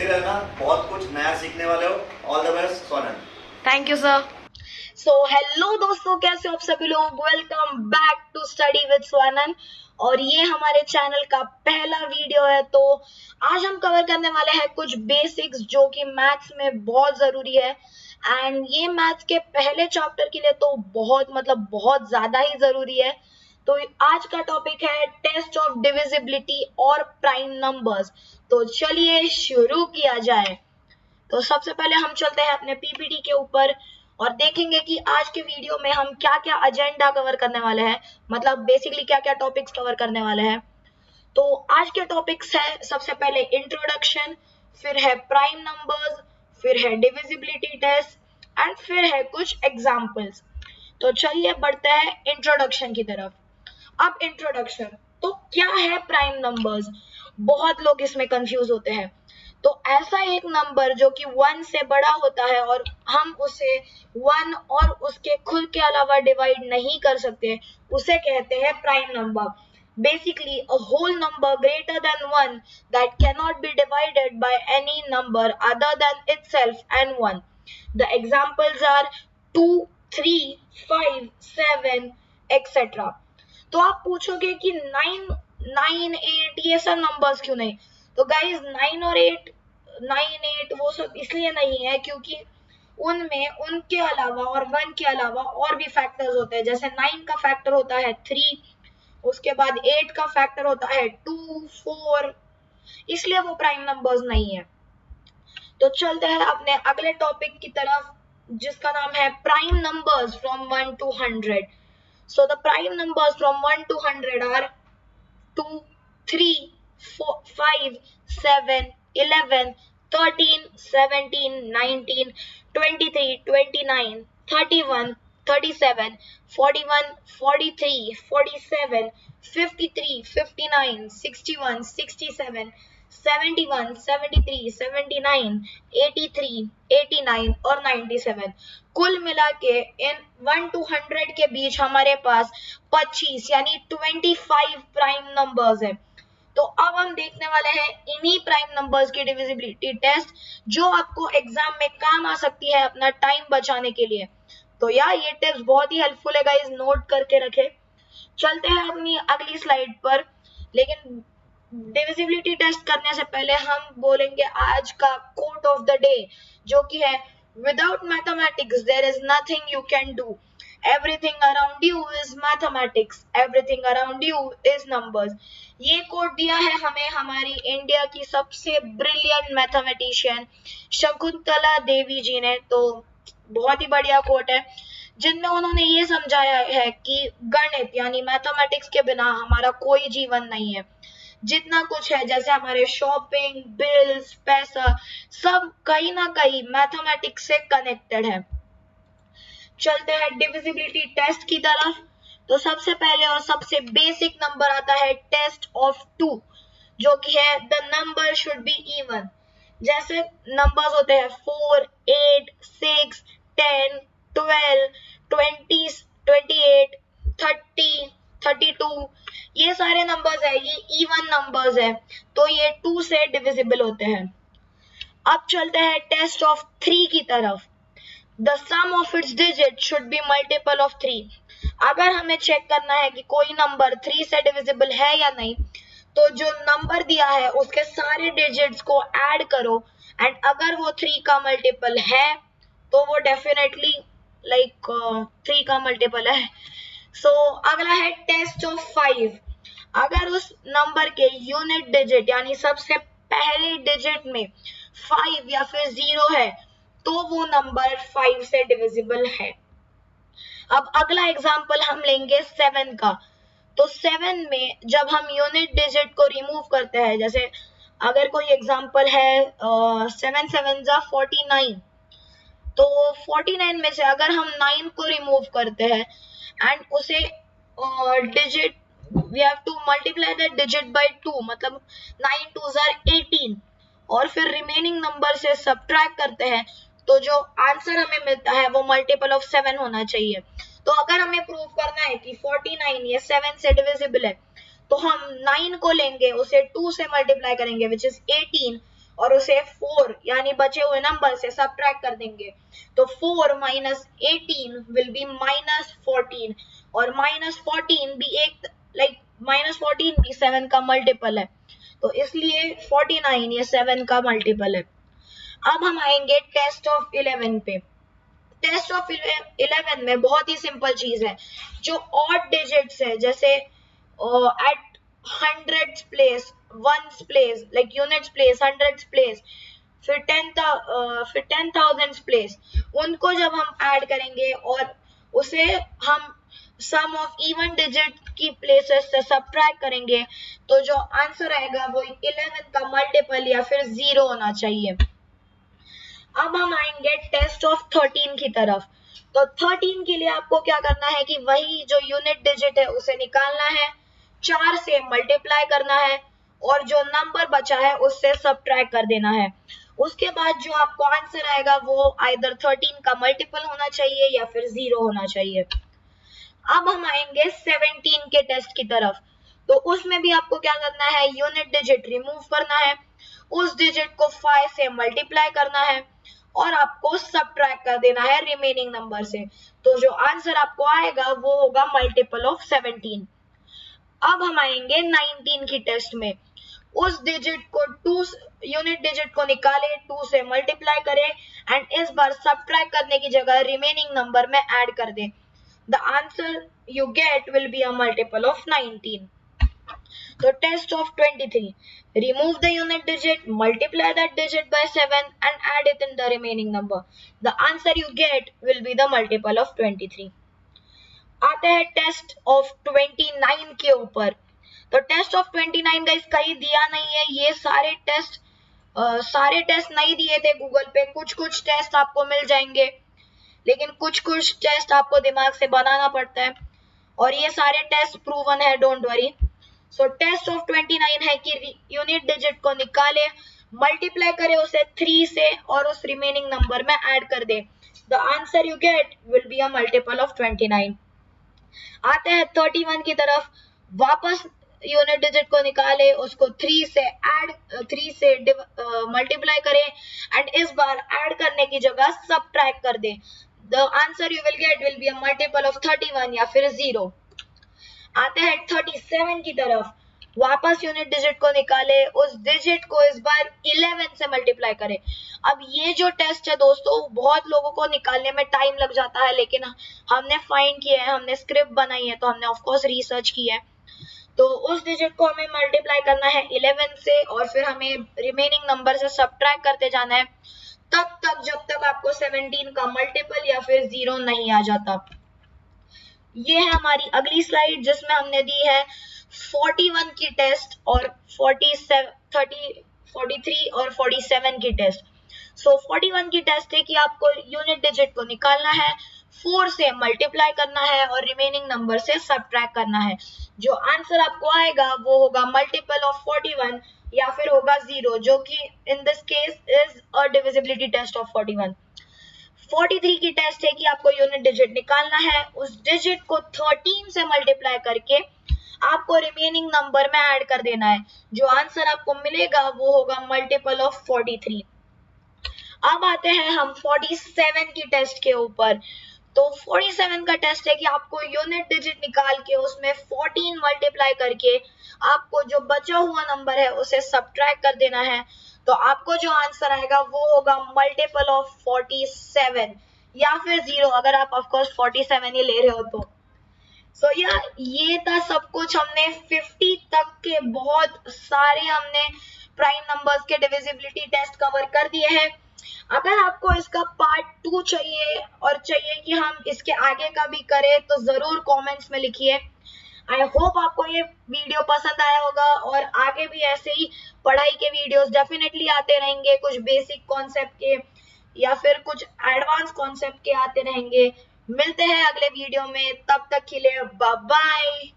रहना, बहुत कुछ नया सीखने वाले हो। All the best Sonal. Thank you sir. So hello दोस्तों, कैसे हो आप सभी लोग। Welcome back to study with Swanand और ये हमारे चैनल का पहला वीडियो है। तो आज हम कवर करने वाले हैं कुछ बेसिक्स जो कि मैथ्स में बहुत जरूरी है एंड ये मैथ्स के पहले चैप्टर के लिए तो बहुत ज्यादा ही जरूरी है। तो आज का टॉपिक है टेस्ट ऑफ डिविजिबिलिटी और प्राइम नंबर्स। तो चलिए शुरू किया जाए। तो सबसे पहले हम चलते हैं अपने पीपीटी के ऊपर और देखेंगे कि आज के वीडियो में हम क्या क्या एजेंडा कवर करने वाले हैं, मतलब बेसिकली क्या क्या टॉपिक्स कवर करने वाले हैं। तो आज के टॉपिक्स है सबसे पहले इंट्रोडक्शन, फिर है प्राइम नंबर्स, फिर है डिविजिबिलिटी टेस्ट एंड फिर है कुछ एग्जांपल्स। तो चलिए बढ़ते हैं इंट्रोडक्शन की तरफ। अब इंट्रोडक्शन, तो क्या है प्राइम नंबर्स। बहुत लोग इसमें कंफ्यूज होते हैं। तो ऐसा एक नंबर जो कि 1 से बड़ा होता है और हम उसे 1 और उसके खुद के अलावा डिवाइड नहीं कर सकते, उसे कहते हैं prime number. Basically, a whole number greater than 1 that cannot be divided by any number other than itself and 1. The examples are 2, 3, 5, 7, etc. तो आप पूछोगे कि 9, 9, 8 ये सब नंबर्स क्यों नहीं। तो गाइज 9 और 8, 9, 8 वो सब इसलिए नहीं है क्योंकि उनमें उनके अलावा और 1 के अलावा और भी फैक्टर्स होते हैं। जैसे 9 का फैक्टर होता है 3, उसके बाद 8 का फैक्टर होता है 2, 4, इसलिए वो प्राइम नंबर्स नहीं है। तो चलते हैं अपने अगले टॉपिक की तरफ जिसका नाम है prime numbers from 1 to 100. So the prime numbers from 1 to 100 are 2, 3, 4, 5, 7, 11, 13, 17, 19, 23, 29, 31, 37, 41, 43, 47, 53, 59, 61, 67, 71, 73, 79, 83, 89 और 97। कुल मिला के इन 1 to 100 के बीच हमारे पास 25 यानी 25 प्राइम नंबर्स है। तो अब हम देखने वाले हैं इन्हीं प्राइम नंबर्स की डिविजिबिलिटी टेस्ट जो आपको एग्जाम में काम आ सकती है अपना टाइम बचाने के लिए। तो यार ये टेस्ट बहुत ही हेल्पफुल है गाइस, नोट करके रखे। चलते हैं अपनी अगली स्लाइड पर, लेकिन डिविजिबिलिटी टेस्ट करने से पहले हम बोलेंगे आज का कोट ऑफ द डे जो कि है without mathematics there is nothing you can do, everything around you is mathematics, everything around you is numbers. ये कोट दिया है हमें हमारी इंडिया की सबसे ब्रिलियंट मैथमेटिशियन शकुंतला देवी जी ने। तो बहुत ही बढ़िया कोट है जिनमें उन्होंने ये समझाया है कि गणित यानी मैथमेटिक्स के बिना हमारा कोई जीवन नहीं है। जितना कुछ है जैसे हमारे शॉपिंग, बिल्स, पैसा, सब कहीं ना कहीं मैथमेटिक्स से कनेक्टेड है। चलते हैं डिविजिबिलिटी टेस्ट की तरफ। तो सबसे पहले और सबसे बेसिक नंबर आता है टेस्ट ऑफ 2 जो कि है the number should be even. जैसे नंबर्स होते हैं 4, 8, 6, 10, 12, 20, 28, 30, 32, ये सारे नंबर्स है, ये इवन नंबर्स है तो ये 2 से डिविजिबल होते हैं। अब चलते हैं टेस्ट ऑफ 3 की तरफ। The sum of its digit should be multiple of 3. अगर हमें चेक करना है कि कोई नंबर 3 से डिविजिबल है या नहीं, तो जो नंबर दिया है उसके सारे डिजिट्स को ऐड करो एंड अगर वो 3 का मल्टीपल है तो वो डेफिनेटली 3 का मल्टीपल है। सो अगला है टेस्ट ऑफ 5। अगर उस नंबर के यूनिट डिजिट यानी सबसे पहले डिजिट में 5 या फिर 0 है तो वो नंबर 5 से डिविजिबल है। अब अगला एग्जांपल हम लेंगे 7 का। तो 7 में जब हम यूनिट डिजिट को रिमूव करते हैं, जैसे अगर कोई एग्जांपल है 7 7 जा 49, तो 49 में से अगर हम 9 को रिमूव करते हैं एंड उसे digit we have to multiply that digit by 2, मतलब 9 2s are 18 और फिर रिमेनिंग नंबर से सब्ट्रैक्ट करते हैं तो जो आंसर हमें मिलता है वो मल्टीपल ऑफ 7 होना चाहिए। तो अगर हमें प्रूव करना है कि 49 ये 7 से डिविजिबल है तो हम 9 को लेंगे, उसे 2 से मल्टीप्लाई करेंगे विच इज 18 और उसे 4 यानी बचे हुए नंबर से सब्ट्रैक्ट कर देंगे, तो 4 माइनस 18 विल बी माइनस 14, और माइनस 14 भी एक माइनस 14 भी 7 का मल्टीपल है, तो इसलिए 49 ये 7 का मल्टीपल है। अब हम आएंगे टेस्ट ऑफ 11 पे। टेस्ट ऑफ 11 में बहुत ही सिंपल चीज है, जो ऑड डिजिट्स है जैसे at hundreds place, ones place, like units place, hundreds place, फिर 10,000 प्लेस, उनको जब हम ऐड करेंगे और उसे हम सम ऑफ इवन डिजिट की प्लेसेस से सब्ट्रैक्ट करेंगे, तो जो आंसर आएगा वो 11 का मल्टीपल या फिर 0 होना चाहिए। अब हम आएंगे टेस्ट ऑफ 13 की तरफ। तो 13 के लिए आपको क्या करना है कि वही जो यूनिट डिजिट है उसे निकालना है, 4 से मल्टीप्लाई करना है और जो नंबर बचा है उससे सब्ट्रैक्ट कर देना है। उसके बाद जो आपको आंसर आएगा वो आइदर 13 का मल्टीपल होना चाहिए या फिर 0 होना चाहिए। अब हम आएंगे 17 के टेस्ट की तरफ। तो उसमें भी आपको क्या करना है, यूनिट डिजिट रिमूव करना है, उस डिजिट को 5 से मल्टीप्लाई करना है और आपको सब्ट्रैक्ट कर देना है रिमेनिंग नंबर से, तो जो आंसर आपको आएगा वो होगा मल्टीपल ऑफ 17। अब हम आएंगे 19 की टेस्ट में। उस डिजिट को 2 यूनिट डिजिट को निकाले, 2 से मल्टीप्लाई करें एंड इस बार सब्ट्रैक्ट करने की जगह रिमेनिंग नंबर में ऐड कर दें। The answer you get will be a multiple of 19. So test of 23. Remove the unit digit, multiply that digit by 7 and add it in the remaining number. The answer you get will be the multiple of 23. आते हैं test of 29 के ऊपर। तो test of 29 guys कहीं दिया नहीं है, ये सारे टेस्ट नहीं दिए थे गूगल पे, कुछ टेस्ट आपको मिल जाएंगे, लेकिन कुछ टेस्ट आपको दिमाग से बनाना पड़ता है और ये सारे टेस्ट प्रूवन है, don't worry. So test of 29 है कि यूनिट डिजिट को निकाले, मल्टीप्लाई करे उसे 3 से और उस रिमेनिंग नंबर में ऐड कर दे। The answer you get will be a multiple of 29। आते हैं 31 की तरफ। वापस यूनिट डिजिट को निकाले, उसको 3 से मल्टीप्लाई करें एंड इस बार ऐड करने की जगह सब्ट्रैक्ट कर दे। The answer you will get will be a multiple of 31 या फिर 0। आते हैं 37 की तरफ। वापस यूनिट डिजिट को निकाले, उस डिजिट को इस बार 11 से मल्टीप्लाई करें। अब ये जो टेस्ट है दोस्तों, बहुत लोगों को निकालने में टाइम लग जाता है, लेकिन हमने फाइंड किया है, हमने स्क्रिप्ट बनाई है, तो हमने ऑफ कोर्स रिसर्च की है। तो उस डिजिट को हमें मल्टीप्लाई करना है 11 से और फिर हमें रिमेनिंग नंबर से सब्ट्रैक्ट करते जाना है तब तक जब तक आपको 17 का मल्टीपल या फिर 0 नहीं आ जाता। ये है हमारी अगली स्लाइड जिसमें हमने दी है 41 की टेस्ट और 43 और 47 की टेस्ट। सो 41 की टेस्ट है कि आपको यूनिट डिजिट को निकालना है, 4 से मल्टीप्लाई करना है और रिमेनिंग नंबर से सब्ट्रैक्ट करना है। जो आंसर आपको आएगा वो होगा मल्टीपल ऑफ 41 या फिर होगा 0, जो कि in this case is a divisibility test of 41। 43 की टेस्ट है कि आपको यूनिट डिजिट निकालना है, उस डिजिट को 13 से मल्टीप्लाई करके आपको रिमेनिंग नंबर में ऐड कर देना है। जो आंसर आपको मिलेगा वो होगा मल्टीपल ऑफ 43। अब आते हैं हम 47 की टेस्ट के ऊपर। तो 47 का टेस्ट है कि आपको यूनिट डिजिट निकाल के उसमें 14 मल्टीप्लाई करके आपको जो बचा हुआ नंबर है उसे सब्ट्रैक्ट कर देना है। तो आपको जो आंसर आएगा वो होगा मल्टीपल ऑफ 47 या फिर 0, अगर आप ऑफ कोर्स 47 ही ले रहे हो तो। सो ये था सब कुछ। हमने 50 तक के बहुत सारे हमने प्राइम नंबर्स के डिविजिबिलिटी टेस्ट कवर कर दिए हैं। अगर आपको इसका पार्ट 2 चाहिए और चाहिए कि हम इसके आगे का भी करें तो जरूर कमेंट्स में लिखिए। आई होप आपको ये वीडियो पसंद आया होगा और आगे भी ऐसे ही पढ़ाई के वीडियोस डेफिनेटली आते रहेंगे, कुछ बेसिक कॉन्सेप्ट के या फिर कुछ एडवांस कॉन्सेप्ट के आते रहेंगे। मिलते हैं अगले वीडियो में, तब तक के लिए बाय बाय।